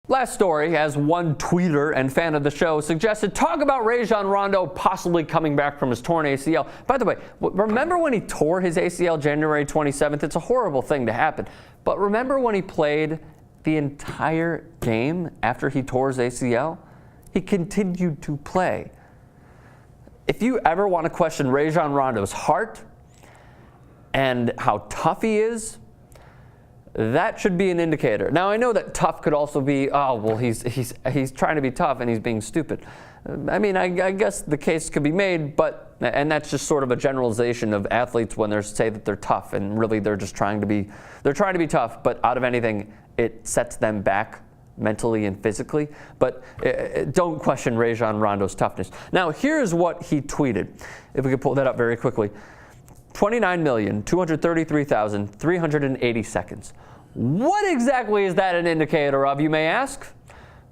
Last story, as one tweeter and fan of the show suggested, talk about Rajon Rondo possibly coming back from his torn ACL. By the way, remember when he tore his ACL January 27th? It's a horrible thing to happen. But remember when he played the entire game after he tore his ACL? He continued to play. If you ever want to question Rajon Rondo's heart and how tough he is, that should be an indicator. Now, I know that tough could also be, oh, well, he's trying to be tough and he's being stupid. I mean, I guess the case could be made, and that's just sort of a generalization of athletes when they say that they're tough, and really they're just trying to be tough, but out of anything, it sets them back mentally and physically. But don't question Rajon Rondo's toughness. Now, here's what he tweeted. If we could pull that up very quickly. 29,233,380 seconds. What exactly is that an indicator of, you may ask?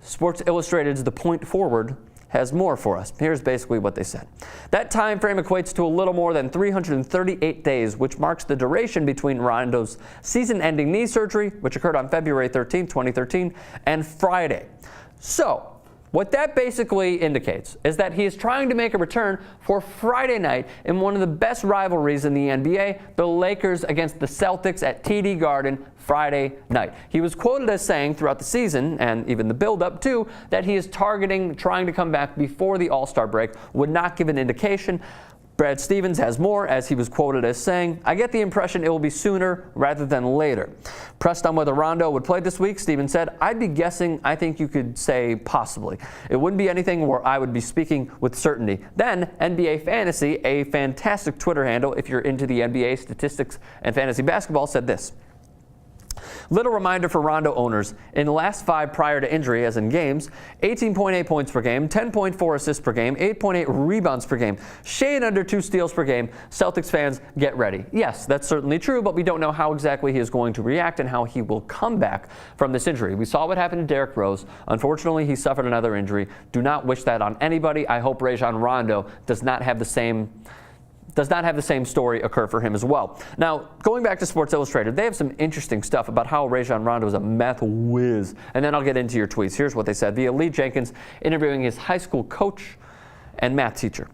Sports Illustrated's The Point Forward has more for us. Here's basically what they said. That time frame equates to a little more than 338 days, which marks the duration between Rondo's season-ending knee surgery, which occurred on February 13, 2013, and Friday. So, what that basically indicates is that he is trying to make a return for Friday night in one of the best rivalries in the NBA, the Lakers against the Celtics at TD Garden Friday night. He was quoted as saying throughout the season, and even the build-up too, that he is trying to come back before the All-Star break, would not give an indication. Brad Stevens has more, as he was quoted as saying, "I get the impression it will be sooner rather than later." Pressed on whether Rondo would play this week, Stevens said, "I'd be guessing. I think you could say possibly. It wouldn't be anything where I would be speaking with certainty." Then NBA Fantasy, a fantastic Twitter handle if you're into the NBA statistics and fantasy basketball, said this. Little reminder for Rondo owners. In the last 5 prior to injury, as in games, 18.8 points per game, 10.4 assists per game, 8.8 rebounds per game, shade under 2 steals per game. Celtics fans, get ready. Yes, that's certainly true, but we don't know how exactly he is going to react and how he will come back from this injury. We saw what happened to Derrick Rose. Unfortunately, he suffered another injury. Do not wish that on anybody. I hope Rajon Rondo does not have the same story occur for him as well. Now, going back to Sports Illustrated, they have some interesting stuff about how Rajon Rondo is a math whiz. And then I'll get into your tweets. Here's what they said via Lee Jenkins interviewing his high school coach and math teacher.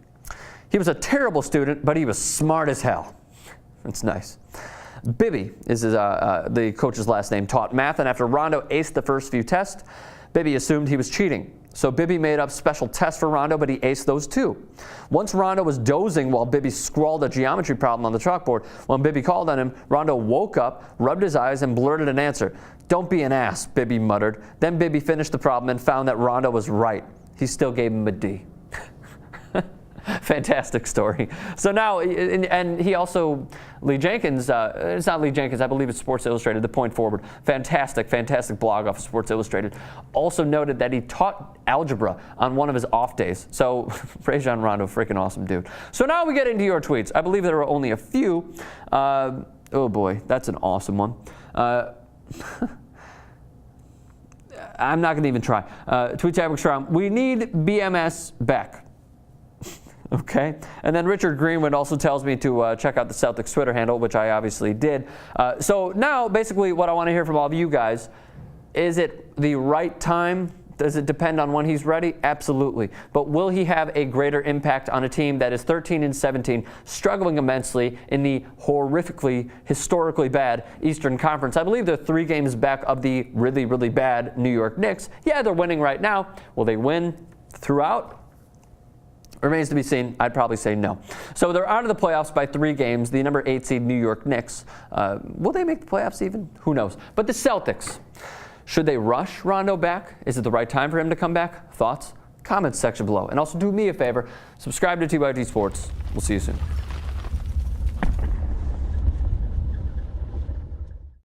He was a terrible student, but he was smart as hell. That's nice. Bibby is the coach's last name, taught math, and after Rondo aced the first few tests, Bibby assumed he was cheating. So Bibby made up special tests for Rondo, but he aced those too. Once Rondo was dozing while Bibby scrawled a geometry problem on the chalkboard. When Bibby called on him, Rondo woke up, rubbed his eyes, and blurted an answer. "Don't be an ass," Bibby muttered. Then Bibby finished the problem and found that Rondo was right. He still gave him a D. Fantastic story. So now, and he also, Lee Jenkins, it's not Lee Jenkins, I believe it's Sports Illustrated, The Point Forward. Fantastic blog off of Sports Illustrated. Also noted that he taught algebra on one of his off days. So, Rajon Rondo, freaking awesome dude. So now we get into your tweets. I believe there are only a few. Oh boy, that's an awesome one. I'm not going to even try. Tweet Strom, we need BMS back. Okay, and then Richard Greenwood also tells me to check out the Celtics Twitter handle, which I obviously did. So now, basically, what I want to hear from all of you guys, is it the right time? Does it depend on when he's ready? Absolutely. But will he have a greater impact on a team that is 13-17, struggling immensely in the historically bad Eastern Conference? I believe they're 3 games back of the really, really bad New York Knicks. Yeah, they're winning right now. Will they win throughout? Remains to be seen. I'd probably say no. So they're out of the playoffs by 3 games. The number 8 seed New York Knicks. Will they make the playoffs even? Who knows? But the Celtics, should they rush Rondo back? Is it the right time for him to come back? Thoughts? Comments section below. And also do me a favor. Subscribe to 2x2 Sports. We'll see you soon.